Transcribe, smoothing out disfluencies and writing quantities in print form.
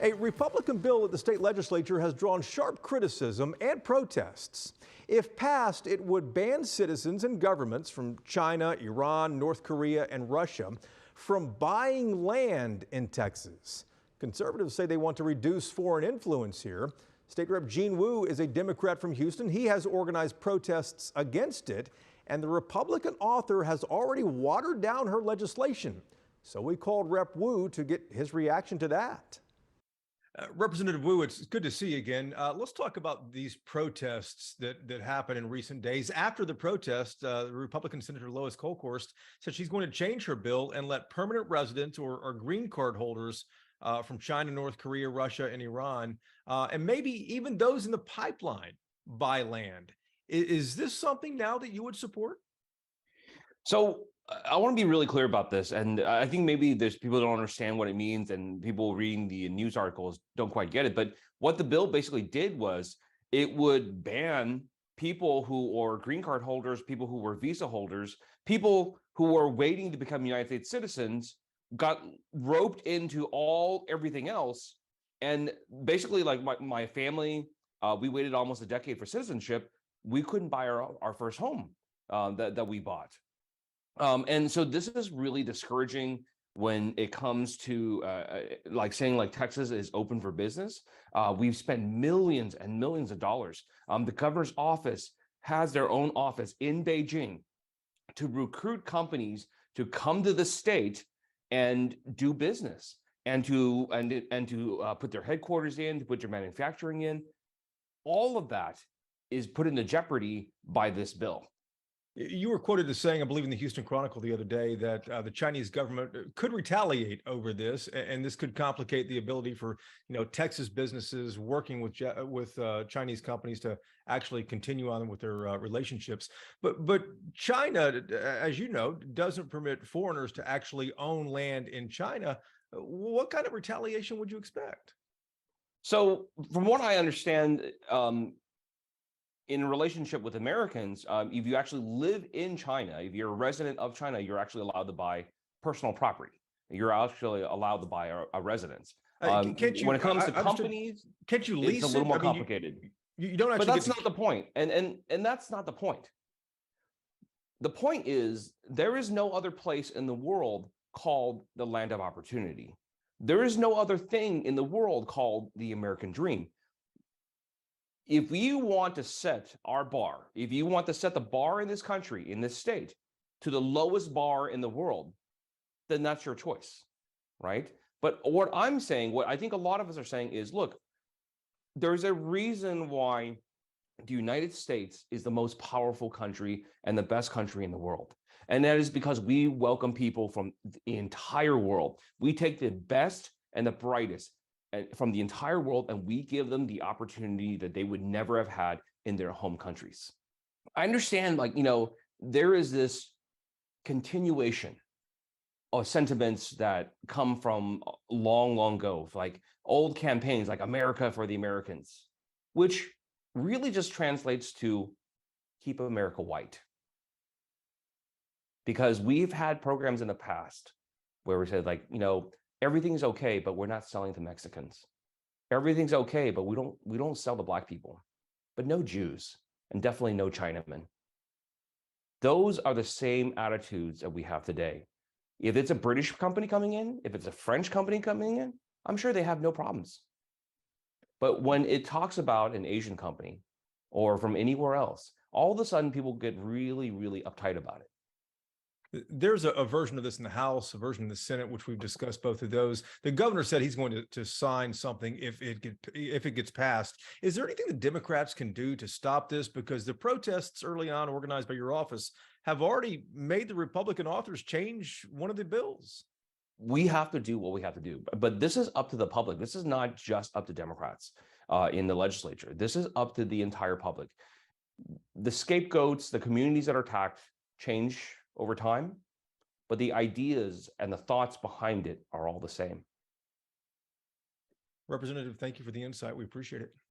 A Republican bill at the state legislature has drawn sharp criticism and protests. If passed, it would ban citizens and governments from China, Iran, North Korea, and Russia from buying land in Texas. Conservatives say they want to reduce foreign influence here. State Rep Gene Wu is a Democrat from Houston. He has organized protests against it, and the Republican author has already watered down her legislation. So we called Rep Wu to get his reaction to that. Representative Wu, it's good to see you again. Let's talk about these protests that happened in recent days. After the protest, the Republican Senator Lois Kolkhorst said she's going to change her bill and let permanent residents or green card holders from China, North Korea, Russia, and Iran, and maybe even those in the pipeline buy land. Is this something now that you would support? So I want to be really clear about this. And I think maybe there's people don't understand what it means and people reading the news articles don't quite get it. But what the bill basically did was it would ban people who are green card holders, people who were visa holders, people who were waiting to become United States citizens, got roped into everything else. And basically, like my family, we waited almost a decade for citizenship. We couldn't buy our first home that we bought. And so this is really discouraging when it comes to like saying like Texas is open for business. We've spent millions and millions of dollars. The governor's office has their own office in Beijing to recruit companies to come to the state and do business and to put their headquarters in, to put their manufacturing in. All of that is put into jeopardy by this bill. You were quoted as saying, I believe in the Houston Chronicle the other day, that the Chinese government could retaliate over this, and this could complicate the ability for Texas businesses working with Chinese companies to actually continue on with their relationships. But China, as you know, doesn't permit foreigners to actually own land in China. What kind of retaliation would you expect? So, from what I understand, in a relationship with Americans, if you actually live in China, if you're a resident of China, you're actually allowed to buy personal property. You're actually allowed to buy a residence. When it comes to companies, can't you lease? It's a little more complicated. You don't actually. But that's not the point, and that's not the point. The point is there is no other place in the world called the land of opportunity. There is no other thing in the world called the American dream. If you want to set our bar, if you want to set the bar in this country, in this state, to the lowest bar in the world, then that's your choice, right? But what I'm saying, what I think a lot of us are saying is, look, there's a reason why the United States is the most powerful country and the best country in the world. And that is because we welcome people from the entire world. We take the best and the brightest from the entire world, and we give them the opportunity that they would never have had in their home countries. I understand, there is this continuation of sentiments that come from long, long ago, like old campaigns like America for the Americans, which really just translates to keep America white. Because we've had programs in the past where we said, everything's okay, but we're not selling to Mexicans. Everything's okay, but we don't sell to Black people, but no Jews, and definitely no Chinamen. Those are the same attitudes that we have today. If it's a British company coming in, if it's a French company coming in, I'm sure they have no problems. But when it talks about an Asian company or from anywhere else, all of a sudden people get really, really uptight about it. There's a version of this in the House, a version in the Senate, which we've discussed both of those. The governor said he's going to sign something if it gets passed. Is there anything the Democrats can do to stop this? Because the protests early on organized by your office have already made the Republican authors change one of the bills. We have to do what we have to do. But this is up to the public. This is not just up to Democrats in the legislature. This is up to the entire public. The scapegoats, the communities that are attacked change over time, but the ideas and the thoughts behind it are all the same. Representative, thank you for the insight. We appreciate it.